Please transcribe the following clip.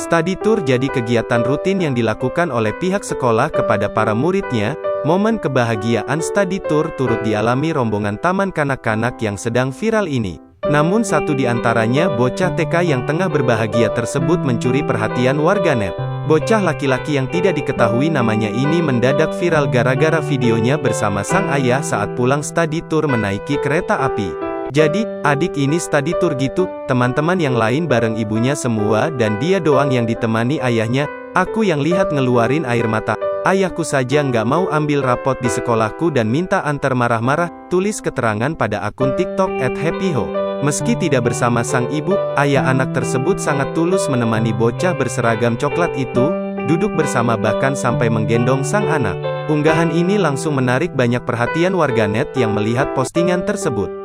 Study tour jadi kegiatan rutin yang dilakukan oleh pihak sekolah kepada para muridnya. Momen kebahagiaan study tour turut dialami rombongan taman kanak-kanak yang sedang viral ini. Namun satu di antaranya bocah TK yang tengah berbahagia tersebut mencuri perhatian warganet. Bocah laki-laki yang tidak diketahui namanya ini mendadak viral gara-gara videonya bersama sang ayah saat pulang study tour menaiki kereta api. Jadi, adik ini study tour gitu, teman-teman yang lain bareng ibunya semua dan dia doang yang ditemani ayahnya. Aku yang lihat ngeluarin air mata. Ayahku saja nggak mau ambil rapot di sekolahku dan minta antar marah-marah, tulis keterangan pada akun TikTok @happyho. Meski tidak bersama sang ibu, ayah anak tersebut sangat tulus menemani bocah berseragam coklat itu, duduk bersama bahkan sampai menggendong sang anak. Unggahan ini langsung menarik banyak perhatian warganet yang melihat postingan tersebut.